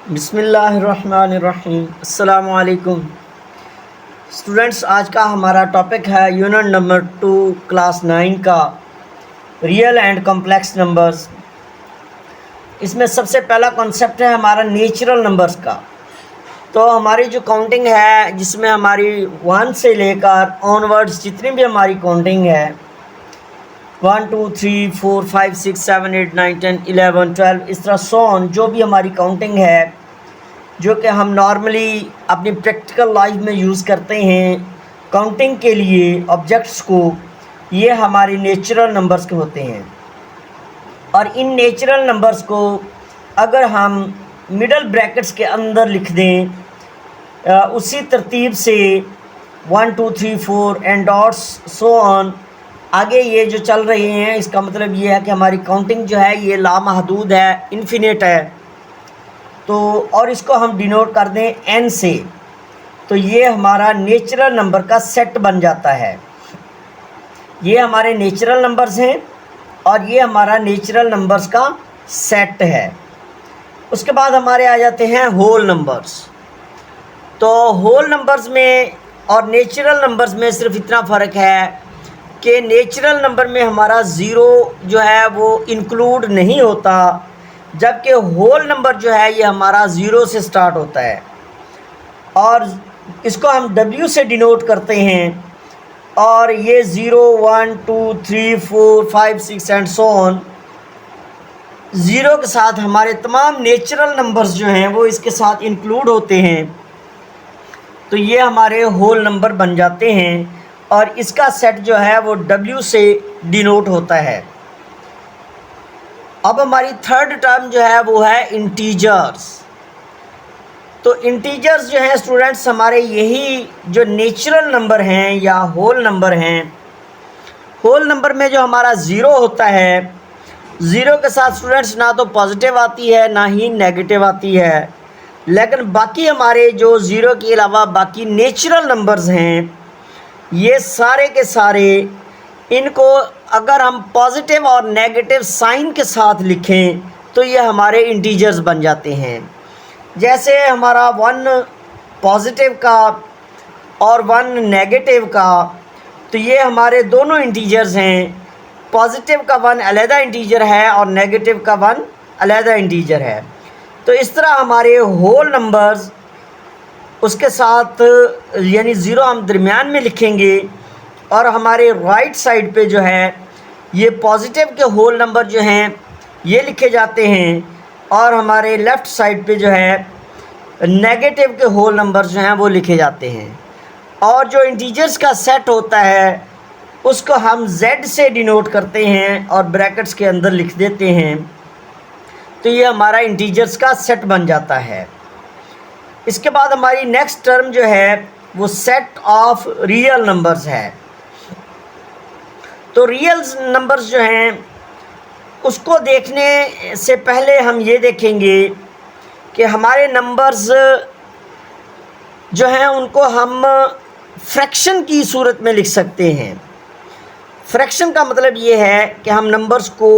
बिस्मिल्लाहिर्रहमानिर्रहीम। अस्सलामु अलैकुम स्टूडेंट्स, आज का हमारा टॉपिक है यूनिट नंबर 2 क्लास 9 का रियल एंड कॉम्प्लेक्स नंबर्स। इसमें सबसे पहला कॉन्सेप्ट है हमारा नेचुरल नंबर्स का। तो हमारी जो काउंटिंग है, जिसमें हमारी 1 से लेकर ऑनवर्ड्स जितनी भी हमारी काउंटिंग है 1 2 3 4 5 6 7 8 9 10 11 12 इस तरह सो ऑन, जो भी हमारी काउंटिंग है जो कि हम नॉर्मली अपनी प्रैक्टिकल लाइफ में यूज़ करते हैं काउंटिंग के लिए ऑब्जेक्ट्स को, ये हमारे नेचुरल नंबर्स के होते हैं। और इन नेचुरल नंबर्स को अगर हम मिडल ब्रैकेट्स के अंदर लिख दें उसी तरतीब से 1 2 3 4 एंड डॉट्स सो ऑन आगे ये जो चल रहे हैं, इसका मतलब ये है कि हमारी काउंटिंग जो है ये लामहदूद है, इन्फिनिट है। तो और इसको हम डिनोट कर दें n से, तो ये हमारा नेचुरल नंबर का सेट बन जाता है। ये हमारे नेचुरल नंबर्स हैं और ये हमारा नेचुरल नंबर्स का सेट है। उसके बाद हमारे आ जाते हैं होल नंबर्स। तो होल नंबर्स में और नेचुरल नंबर्स में सिर्फ इतना फ़र्क है कि नेचुरल नंबर में हमारा ज़ीरो जो है वो इंक्लूड नहीं होता, जबकि होल नंबर जो है ये हमारा ज़ीरो से स्टार्ट होता है और इसको हम W से डिनोट करते हैं। और ये 0 1 2 3 4 5 6 एंड सो ऑन, ज़ीरो के साथ हमारे तमाम नेचुरल नंबर्स जो हैं वो इसके साथ इंक्लूड होते हैं, तो ये हमारे होल नंबर बन जाते हैं और इसका सेट जो है वो W से डिनोट होता है। अब हमारी थर्ड टर्म जो है वो है इंटीजर्स। तो इंटीजर्स जो हैं स्टूडेंट्स हमारे यही जो नेचुरल नंबर हैं या होल नंबर हैं। होल नंबर में जो हमारा ज़ीरो होता है, ज़ीरो के साथ स्टूडेंट्स ना तो पॉजिटिव आती है ना ही नेगेटिव आती है, लेकिन बाकी हमारे जो ज़ीरो के अलावा बाकी नेचुरल नंबर्स हैं ये सारे के सारे, इनको अगर हम पॉजिटिव और नेगेटिव साइन के साथ लिखें तो ये हमारे इंटीजर्स बन जाते हैं। जैसे हमारा 1 पॉजिटिव का और 1 नेगेटिव का, तो ये हमारे दोनों इंटीजर्स हैं। पॉजिटिव का 1 अलहदा इंटीजर है और नेगेटिव का 1 अलहदा इंटीजर है। तो इस तरह हमारे होल नंबर्स उसके साथ यानी ज़ीरो हम दरमियान में लिखेंगे और हमारे राइट साइड पे जो है ये पॉजिटिव के होल नंबर जो हैं ये लिखे जाते हैं और हमारे लेफ़्ट साइड पे जो है नेगेटिव के होल नंबर जो हैं वो लिखे जाते हैं। और जो इंटीजर्स का सेट होता है उसको हम Z से डिनोट करते हैं और ब्रैकेट्स के अंदर लिख देते हैं, तो ये हमारा इंटीजर्स का सेट बन जाता है। इसके बाद हमारी नेक्स्ट टर्म जो है वो सेट ऑफ रियल नंबर्स है। तो रियल नंबर्स जो हैं उसको देखने से पहले हम ये देखेंगे कि हमारे नंबर्स जो हैं उनको हम फ्रैक्शन की सूरत में लिख सकते हैं। फ्रैक्शन का मतलब ये है कि हम नंबर्स को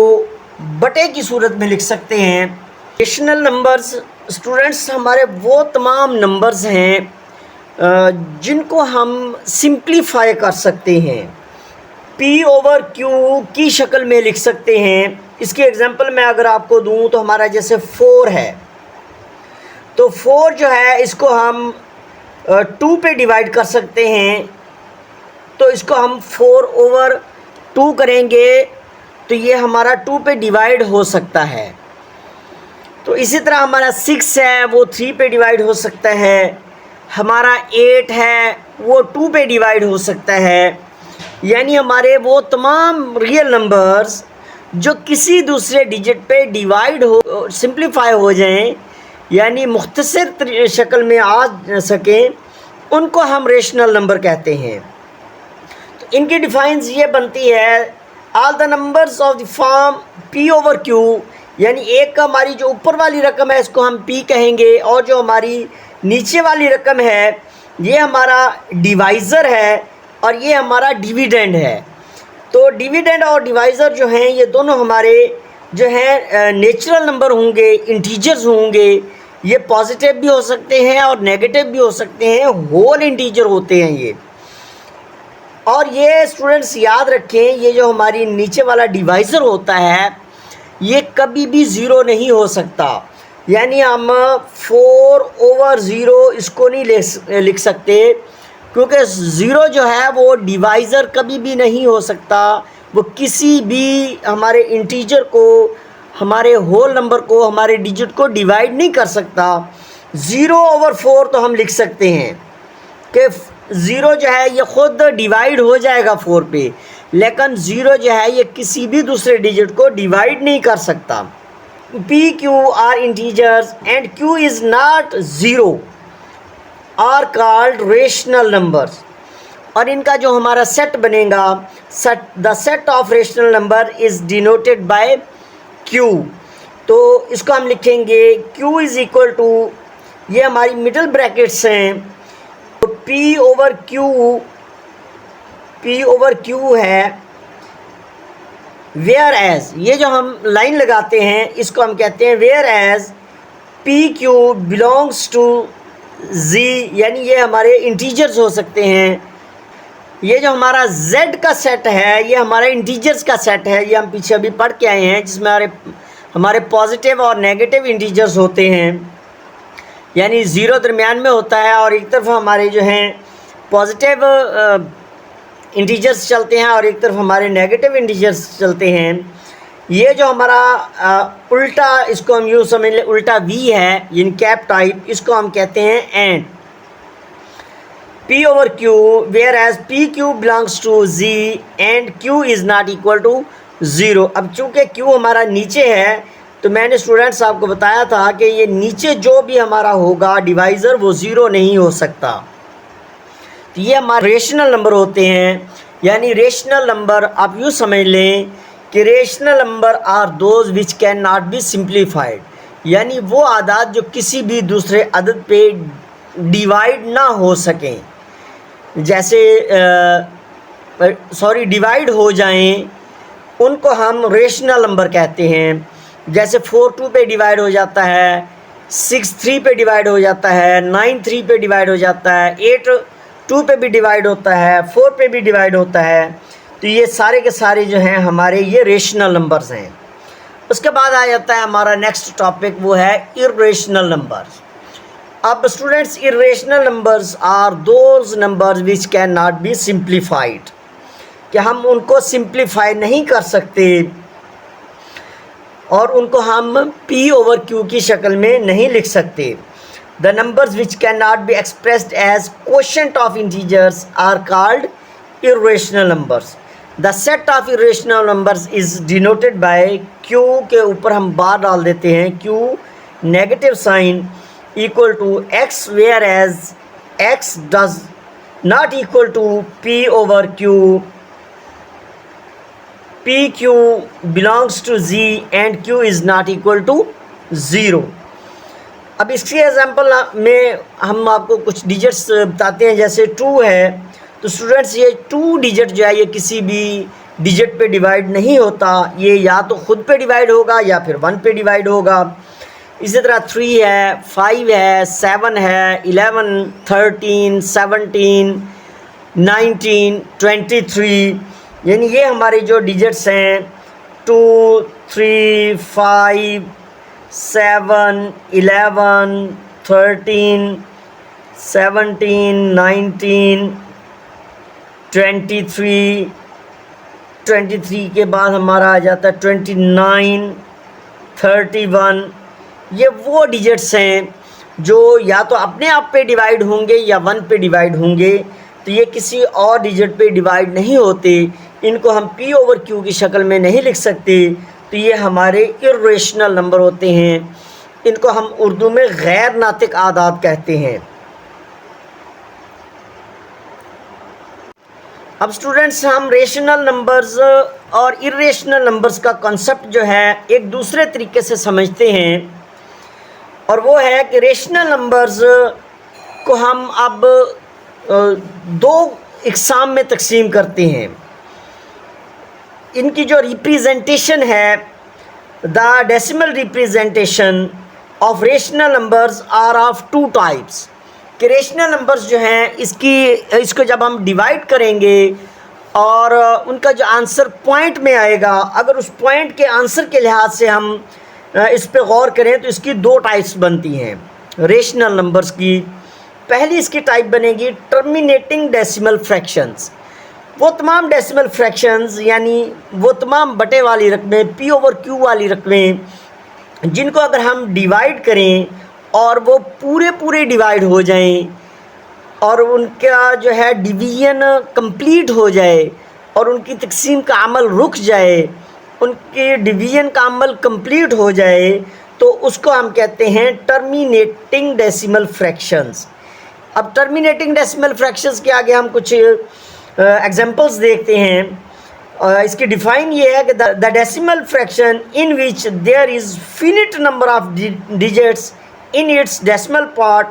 बटे की सूरत में लिख सकते हैं। रेशनल नंबर्स स्टूडेंट्स हमारे वो तमाम नंबर्स हैं जिनको हम सिंप्लीफाई कर सकते हैं, P/Q की शक्ल में लिख सकते हैं। इसकी एग्जांपल मैं अगर आपको दूं तो हमारा जैसे 4 है, तो 4 जो है इसको हम 2 पे डिवाइड कर सकते हैं, तो इसको हम 4/2 करेंगे तो ये हमारा 2 पे डिवाइड हो सकता है। तो इसी तरह हमारा 6 है वो 3 पे डिवाइड हो सकता है, हमारा 8 है वो 2 पे डिवाइड हो सकता है। यानी हमारे वो तमाम रियल नंबर्स जो किसी दूसरे डिजिट पे डिवाइड हो, सिंप्लीफाई हो जाएं, यानी मुख्तसर शक्ल में आ सकें, उनको हम रेशनल नंबर कहते हैं। तो इनकी डिफाइंस ये बनती है, all the numbers of the form P/Q, यानी एक का हमारी जो ऊपर वाली रकम है इसको हम P कहेंगे और जो हमारी नीचे वाली रकम है ये हमारा डिवाइज़र है और ये हमारा डिविडेंड है। तो डिविडेंड और डिवाइज़र जो हैं ये दोनों हमारे जो हैं नेचुरल नंबर होंगे, इंटीजर्स होंगे, ये पॉजिटिव भी हो सकते हैं और नेगेटिव भी हो सकते हैं, होल इंटीजर होते हैं ये। और ये स्टूडेंट्स याद रखें, ये जो हमारी नीचे वाला डिवाइज़र होता है ये कभी भी ज़ीरो नहीं हो सकता। यानी हम 4/0 इसको नहीं लिख सकते, क्योंकि ज़ीरो जो है वो डिवाइज़र कभी भी नहीं हो सकता। वो किसी भी हमारे इंटीजर को, हमारे होल नंबर को, हमारे डिजिट को डिवाइड नहीं कर सकता। 0/4 तो हम लिख सकते हैं कि ज़ीरो जो है ये ख़ुद डिवाइड हो जाएगा 4 पे, लेकिन ज़ीरो जो है ये किसी भी दूसरे डिजिट को डिवाइड नहीं कर सकता। P q r integers and q is not zero are called rational numbers. और इनका जो हमारा सेट बनेगा, the set of rational number is denoted by q. तो इसको हम लिखेंगे क्यू इज़ इक्वल टू, ये हमारी मिडल ब्रैकेट्स हैं, तो पी ओवर क्यू है, वेयर एज, ये जो हम लाइन लगाते हैं इसको हम कहते हैं whereas p q belongs to G, यानी ये हमारे इंटीजर्स हो सकते हैं। ये जो हमारा z का सेट है ये हमारा इंटीजर्स का सेट है, ये हम पीछे अभी पढ़ के आए हैं, जिसमें हमारे पॉजिटिव और नेगेटिव इंटीजर्स होते हैं। यानी ज़ीरो दरमियान में होता है और एक तरफ हमारे जो हैं पॉजिटिव इंटीजर्स चलते हैं और एक तरफ हमारे नेगेटिव इंटीजर्स चलते हैं। ये जो हमारा उल्टा, इसको हम यूँ समझ लें उल्टा v है, यानी कैप टाइप, इसको हम कहते हैं and. P over Q, whereas PQ belongs to Z and Q is not equal to 0। अब चूँकि Q हमारा नीचे है तो मैंने स्टूडेंट्स आपको बताया था कि ये नीचे जो भी हमारा होगा डिवाइज़र वो ज़ीरो नहीं हो सकता। तो ये हमारे रेशनल नंबर होते हैं। यानी रेशनल नंबर आप यूँ समझ लें कि rational number are those which can not be simplified, यानी वो आदाद जो किसी भी दूसरे अदद पे डिवाइड ना हो सकें, जैसे डिवाइड हो जाएं, उनको हम रेशनल नंबर कहते हैं। जैसे 4 2 पे डिवाइड हो जाता है, 6 3 पे डिवाइड हो जाता है, 9 3 पे डिवाइड हो जाता है, 8 2 पे भी डिवाइड होता है, 4 पे भी डिवाइड होता है। तो ये सारे के सारे जो हैं हमारे ये रेशनल नंबर्स हैं। उसके बाद आ जाता है हमारा नेक्स्ट टॉपिक, वो है इर्रेशनल नंबर्स। अब students, irrational numbers are those numbers which can not be simplified, कि हम उनको सिंप्लीफाई नहीं कर सकते और उनको हम P over Q की शक्ल में नहीं लिख सकते। The numbers which can not be expressed as quotient of integers are called irrational numbers. The set of irrational numbers is denoted by Q, के ऊपर हम बार डाल देते हैं Q negative sign equal to x, whereas x does not equal to P over Q, PQ belongs to Z and Q is not equal to 0। अब इसकी example में हम आपको कुछ डिजिट्स बताते हैं। जैसे 2 है, तो स्टूडेंट्स ये 2 डिजिट जो है ये किसी भी डिजिट पे डिवाइड नहीं होता, ये या तो ख़ुद पे डिवाइड होगा या फिर 1 पे डिवाइड होगा। इसी तरह 3 है, 5 है, 7 है, 11 13 17 19 23, यानी ये हमारे जो डिजिट्स हैं 2 3 5 7 11 13 17 19 23, 23 के बाद हमारा आ जाता है 29 31। ये वो डिजिट्स हैं जो या तो अपने आप पे डिवाइड होंगे या 1 पे डिवाइड होंगे, तो ये किसी और डिजिट पे डिवाइड नहीं होते। इनको हम P over Q की शक्ल में नहीं लिख सकते, तो ये हमारे इर्रेशनल नंबर होते हैं। इनको हम उर्दू में गैर नातिक आदाद कहते हैं। अब स्टूडेंट्स, हम रेशनल नंबर्स और इर्रेशनल नंबर्स का कॉन्सेप्ट जो है एक दूसरे तरीके से समझते हैं, और वो है कि रेशनल नंबर्स को हम अब 2 इकसाम में तकसीम करते हैं। इनकी जो रिप्रेजेंटेशन है, the decimal representation of rational numbers are of two types, कि रेशनल नंबर्स जो हैं इसको जब हम डिवाइड करेंगे और उनका जो आंसर पॉइंट में आएगा, अगर उस पॉइंट के आंसर के लिहाज से हम इस पे गौर करें तो इसकी दो टाइप्स बनती हैं रेशनल नंबर्स की। पहली इसकी टाइप बनेगी टर्मिनेटिंग डेसिमल फ्रैक्शंस। वो तमाम डेसिमल फ्रैक्शंस यानी वो तमाम बटे वाली रकमें, पी ओवर क्यू वाली रकमें, जिनको अगर हम डिवाइड करें और वो पूरे डिवाइड हो जाएं और उनका जो है डिवीज़न कंप्लीट हो जाए और उनकी तकसीम का अमल रुक जाए, उनकी डिवीज़न का अमल कंप्लीट हो जाए, तो उसको हम कहते हैं टर्मिनेटिंग डेसिमल फ्रैक्शंस। अब टर्मिनेटिंग डेसिमल फ्रैक्शंस के आगे हम कुछ एग्जांपल्स देखते हैं। इसकी डिफ़ाइन ये है कि the decimal fraction in which there is finite number of digits in its decimal part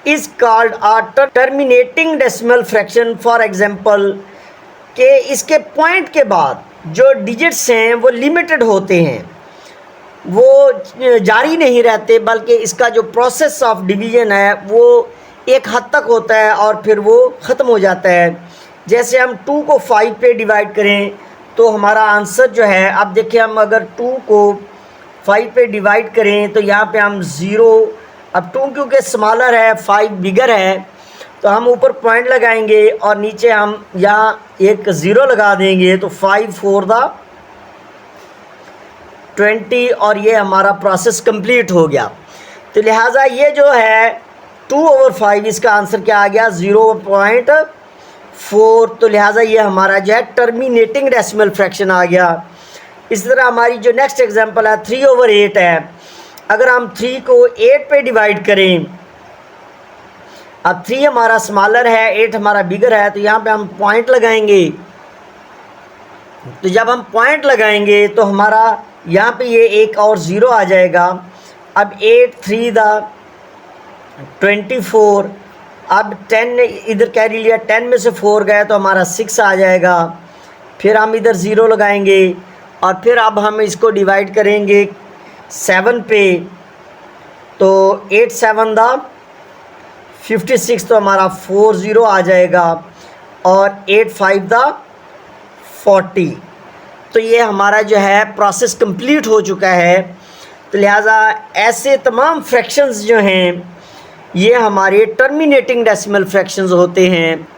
is called a terminating decimal fraction. For example कि इसके पॉइंट के बाद जो डिजिट्स हैं वो लिमिटेड होते हैं, वो जारी नहीं रहते, बल्कि इसका जो प्रोसेस ऑफ डिवीज़न है वो एक हद तक होता है और फिर वो ख़त्म हो जाता है। जैसे हम 2 को 5 पे डिवाइड करें तो हमारा आंसर जो है, अब देखिए हम अगर 2 को 5 पे डिवाइड करें तो यहाँ पे हम 0, अब 2 क्योंकि स्मॉलर है 5 बिगर है, तो हम ऊपर पॉइंट लगाएंगे और नीचे हम यहाँ एक 0 लगा देंगे, तो 5 4 द 20 और ये हमारा प्रोसेस कंप्लीट हो गया। तो लिहाजा ये जो है 2/5 इसका आंसर क्या आ गया 0.4। तो लिहाजा ये हमारा जो है टर्मिनेटिंग डेसिमल फ्रैक्शन आ गया। इस तरह हमारी जो नेक्स्ट एग्जांपल है 3/8 है। अगर हम 3 को 8 पे डिवाइड करें, अब 3 हमारा स्मॉलर है, 8 हमारा बिगर है, तो यहाँ पे हम पॉइंट लगाएंगे। तो जब हम पॉइंट लगाएंगे तो हमारा यहाँ पे ये एक और 0 आ जाएगा। अब 8 3 द 24, अब 10 इधर कैरी लिया, 10 में से 4 गए तो हमारा 6 आ जाएगा। फिर हम इधर 0 लगाएंगे और फिर अब हम इसको डिवाइड करेंगे 7 पे, तो 8 7 द 56, तो हमारा 40 आ जाएगा और 8 5 द 40। तो ये हमारा जो है प्रोसेस कंप्लीट हो चुका है। तो लिहाजा ऐसे तमाम फ्रैक्शंस जो हैं ये हमारे टर्मिनेटिंग डेसिमल फ्रैक्शंस होते हैं।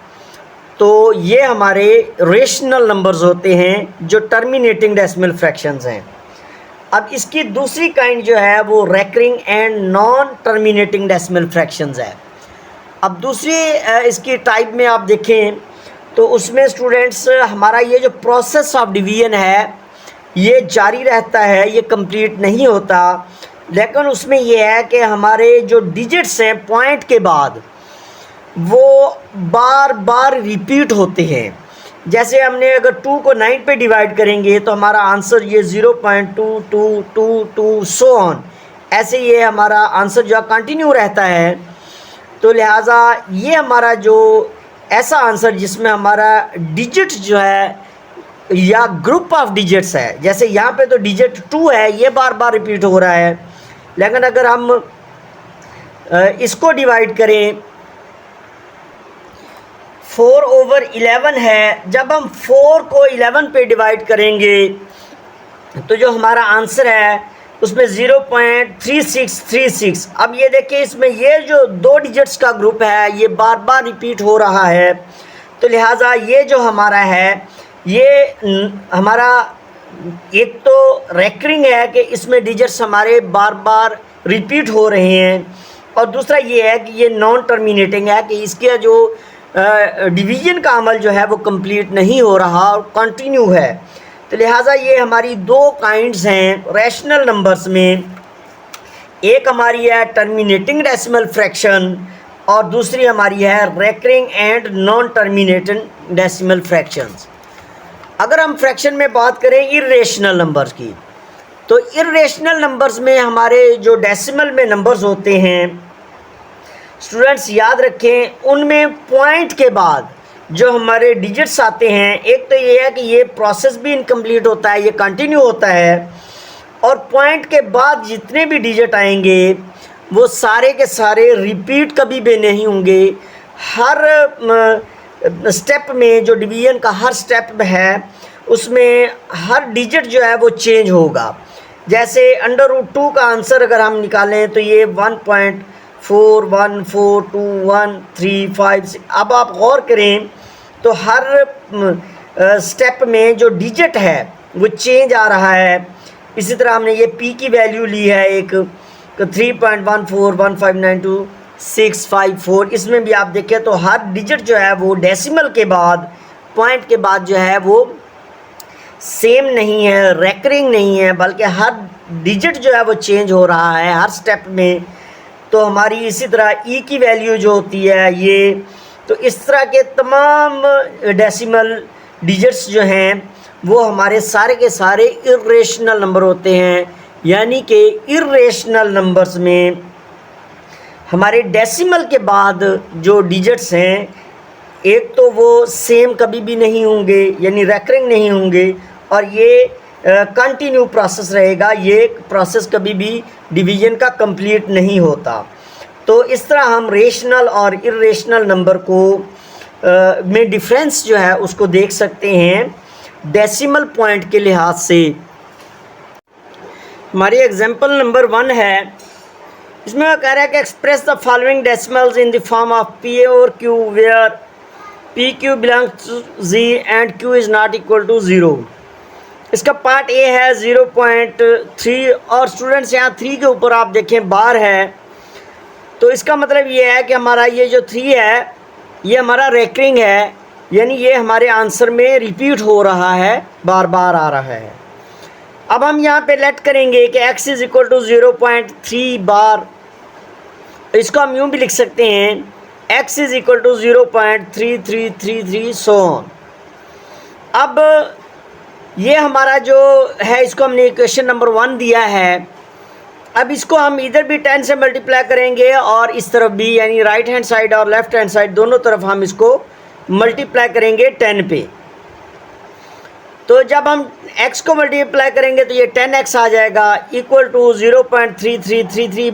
तो ये हमारे रेशनल नंबर्स होते हैं जो टर्मिनेटिंग डेसिमल फ्रैक्शंस हैं। अब इसकी दूसरी काइंड जो है वो recurring and non terminating decimal fractions है। अब दूसरी इसकी टाइप में आप देखें तो उसमें स्टूडेंट्स हमारा ये जो प्रोसेस ऑफ डिवीज़न है ये जारी रहता है, ये कंप्लीट नहीं होता, लेकिन उसमें ये है कि हमारे जो डिजिट्स हैं पॉइंट के बाद वो बार बार रिपीट होते हैं। जैसे हमने अगर 2 को 9 पे डिवाइड करेंगे तो हमारा आंसर ये 0.2222 सो ऑन, ऐसे ये हमारा आंसर जो कंटिन्यू रहता है। तो लिहाजा ये हमारा जो ऐसा आंसर जिसमें हमारा डिजिट जो है या ग्रुप ऑफ डिजिट्स है, जैसे यहाँ पे तो डिजिट 2 है, ये बार बार रिपीट हो रहा है, लेकिन अगर हम इसको डिवाइड करें 4/11 है, जब हम 4 को 11 पे डिवाइड करेंगे तो जो हमारा आंसर है उसमें 0.3636। अब ये देखिए इसमें ये जो 2 डिजिट्स का ग्रुप है ये बार बार रिपीट हो रहा है। तो लिहाजा ये जो हमारा है ये हमारा एक तो रेकरिंग है कि इसमें डिजिट्स हमारे बार बार रिपीट हो रहे हैं, और दूसरा ये है कि ये नॉन टर्मिनेटिंग है कि इसका जो डिवीज़न का अमल जो है वो कंप्लीट नहीं हो रहा और कंटिन्यू है। तो लिहाजा ये हमारी 2 काइंड्स हैं रैशनल नंबर्स में, एक हमारी है टर्मिनेटिंग डेसिमल फ्रैक्शन और दूसरी हमारी है recurring and non terminating decimal fractions. अगर हम फ्रैक्शन में बात करें इर्रेशनल नंबर्स की, तो इर्रेशनल नंबर्स में हमारे जो डेसिमल में नंबर्स होते हैं स्टूडेंट्स याद रखें, उनमें पॉइंट के बाद जो हमारे डिजिट्स आते हैं, एक तो ये है कि ये प्रोसेस भी इनकम्प्लीट होता है, ये कंटिन्यू होता है, और पॉइंट के बाद जितने भी डिजिट आएंगे वो सारे के सारे रिपीट कभी भी नहीं होंगे। हर स्टेप में जो डिवीजन का हर स्टेप है उसमें हर डिजिट जो है वो चेंज होगा। जैसे √2 का आंसर अगर हम निकालें तो ये 1.4142135। अब आप गौर करें तो हर स्टेप में जो डिजिट है वो चेंज आ रहा है। इसी तरह हमने ये p की वैल्यू ली है एक 3.141592654। इसमें भी आप देखें तो हर डिजिट जो है वो डेसिमल के बाद, पॉइंट के बाद जो है वो सेम नहीं है, रेकरिंग नहीं है, बल्कि हर डिजिट जो है वो चेंज हो रहा है हर स्टेप में। तो हमारी इसी तरह ई की वैल्यू जो होती है ये, तो इस तरह के तमाम डेसिमल डिजिट्स जो हैं वो हमारे सारे के सारे इर्रेशनल नंबर होते हैं। यानी कि इर्रेशनल नंबर्स में हमारे डेसिमल के बाद जो डिजिट्स हैं एक तो वो सेम कभी भी नहीं होंगे, यानी रेकरिंग नहीं होंगे, और ये कंटिन्यू प्रोसेस रहेगा। ये प्रोसेस कभी भी डिवीजन का कंप्लीट नहीं होता। तो इस तरह हम रेशनल और इर्रेशनल नंबर को में डिफरेंस जो है उसको देख सकते हैं डेसिमल पॉइंट के लिहाज से। हमारी एग्जांपल नंबर 1 है, इसमें वो कह रहा है कि express the following decimals in the form of p और q where p q belongs to G and q is not equal to 0। इसका पार्ट ए है 0.3 और स्टूडेंट्स यहाँ 3 के ऊपर आप देखें बार है, तो इसका मतलब ये है कि हमारा ये जो 3 है ये हमारा रेकरिंग है, यानी ये हमारे आंसर में रिपीट हो रहा है, बार बार आ रहा है। अब हम यहाँ पे लेट करेंगे कि x is equal to 0.3 bar, इसको हम यूँ भी लिख सकते हैं x is equal to 0.3333 so on. अब ये हमारा जो है इसको हमने इक्वेशन नंबर 1 दिया है। अब इसको हम इधर भी 10 से मल्टीप्लाई करेंगे और इस तरफ भी, यानी राइट हैंड साइड और लेफ्ट हैंड साइड दोनों तरफ हम इसको मल्टीप्लाई करेंगे 10 पे। तो जब हम x को मल्टीप्लाई करेंगे तो ये 10x आ जाएगा equal to 0.3333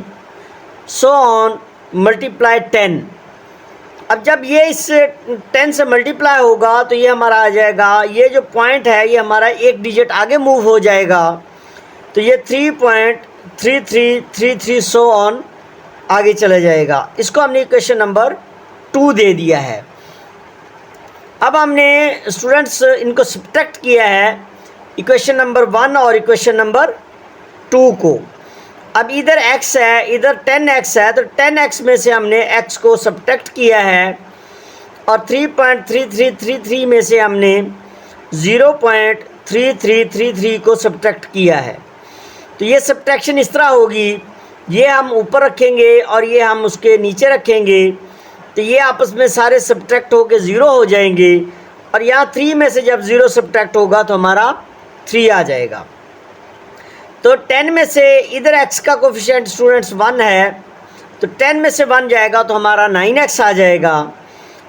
so on multiply 10। अब जब ये इस 10 से मल्टीप्लाई होगा तो ये हमारा आ जाएगा, ये जो पॉइंट है ये हमारा एक डिजिट आगे मूव हो जाएगा, तो ये 3.3333 सो ऑन आगे चला जाएगा। इसको हमने इक्वेशन नंबर 2 दे दिया है। अब हमने स्टूडेंट्स इनको सब्ट्रैक्ट किया है इक्वेशन नंबर 1 और इक्वेशन नंबर 2 को। अब इधर x है, इधर 10x है, तो 10x में से हमने x को सब्ट्रैक्ट किया है और 3.3333 में से हमने 0.3333 को सब्ट्रैक्ट किया है। तो ये सब्ट्रैक्शन इस तरह होगी, ये हम ऊपर रखेंगे और ये हम उसके नीचे रखेंगे, तो ये आपस में सारे सब्ट्रैक्ट होके 0 हो जाएंगे और यहाँ 3 में से जब 0 सब्ट्रैक्ट होगा तो हमारा 3 आ जाएगा। तो 10 में से इधर x का कोफिशिएंट स्टूडेंट्स 1 है, तो 10 में से 1 जाएगा तो हमारा 9x आ जाएगा।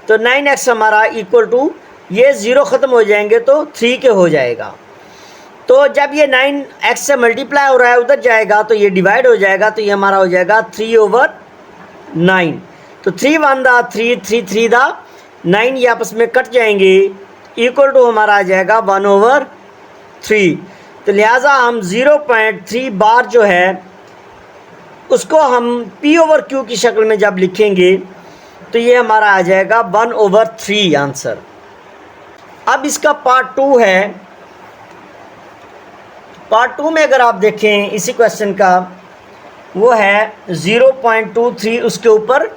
तो 9x हमारा इक्वल टू, ये 0 ख़त्म हो जाएंगे तो 3 के हो जाएगा। तो जब ये 9x से मल्टीप्लाई हो रहा है उधर जाएगा तो ये डिवाइड हो जाएगा, तो ये हमारा हो जाएगा 3/9। तो 3 1 दा 3 3 3 दा 9, ये आपस में कट जाएंगे, इक्वल टू हमारा आ जाएगा 1/3। तो लिहाजा हम 0.3 बार जो है उसको हम p/q की शक्ल में जब लिखेंगे तो ये हमारा आ जाएगा 1/3 आंसर। अब इसका पार्ट 2 है। पार्ट 2 में अगर आप देखें इसी क्वेश्चन का, वो है 0.23 उसके ऊपर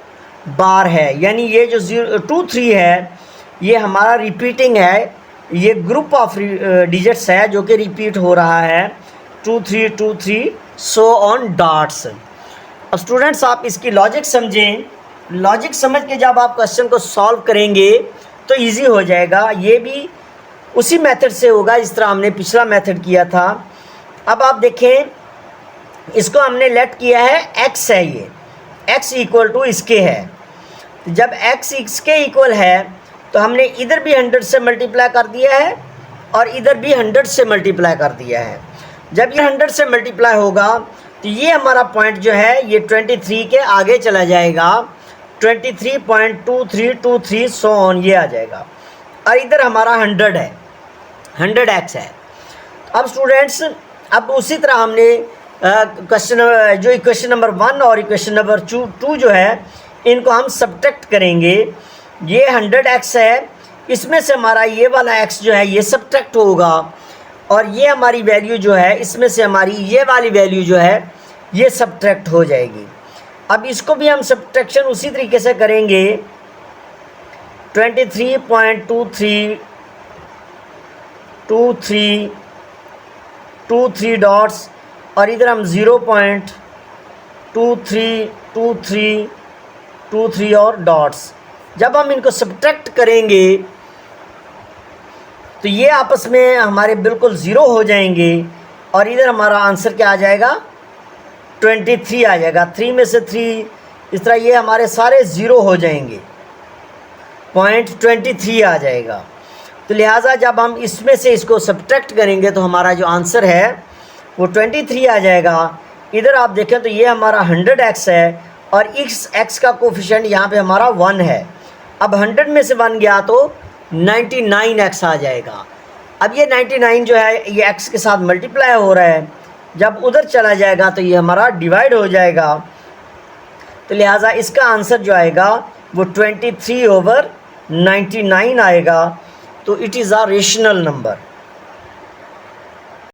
बार है, यानी ये जो 0.23 है ये हमारा रिपीटिंग है, ये ग्रुप ऑफ डिजिट्स है जो कि रिपीट हो रहा है 2323 सो ऑन डॉट्स। अब स्टूडेंट्स आप इसकी लॉजिक समझें, लॉजिक समझ के जब आप क्वेश्चन को सॉल्व करेंगे तो इजी हो जाएगा। ये भी उसी मेथड से होगा जिस तरह हमने पिछला मेथड किया था। अब आप देखें, इसको हमने लेट किया है x है, ये x इक्वल टू इसके है। जब x इसके इक्वल है तो हमने इधर भी 100 से मल्टीप्लाई कर दिया है और इधर भी 100 से मल्टीप्लाई कर दिया है। जब ये 100 से मल्टीप्लाई होगा तो ये हमारा पॉइंट जो है ये 23 के आगे चला जाएगा, 23.2323 सो ऑन ये आ जाएगा। और इधर हमारा 100 है, 100x है। अब स्टूडेंट्स अब उसी तरह हमने इक्वेशन नंबर 1 और इक्वेशन नंबर 2 जो है इनको हम सब्ट्रैक्ट करेंगे। ये 100x है, इसमें से हमारा ये वाला x जो है ये सब्ट्रैक्ट होगा, और ये हमारी वैल्यू जो है इसमें से हमारी ये वाली वैल्यू जो है ये सब्ट्रैक्ट हो जाएगी। अब इसको भी हम सब्ट्रैक्शन उसी तरीके से करेंगे, 23.2323 डॉट्स और इधर हम 0.232323 और डॉट्स। जब हम इनको सब्ट्रैक्ट करेंगे तो ये आपस में हमारे बिल्कुल ज़ीरो हो जाएंगे, और इधर हमारा आंसर क्या आ जाएगा, 23 आ जाएगा। 3 में से 3 इस तरह ये हमारे सारे ज़ीरो हो जाएंगे, पॉइंट 23 आ जाएगा। तो लिहाजा जब हम इसमें से इसको सब्ट्रैक्ट करेंगे तो हमारा जो आंसर है वो 23 आ जाएगा। इधर आप देखें तो ये हमारा 100x है और इस x का कोफिशिएंट यहाँ पे हमारा 1 है। अब 100 में से 1 गया तो 99x आ जाएगा। अब ये 99 जो है ये x के साथ मल्टीप्लाई हो रहा है, जब उधर चला जाएगा तो ये हमारा डिवाइड हो जाएगा। तो लिहाजा इसका आंसर जो आएगा वो 23/99 आएगा। तो it is a rational number.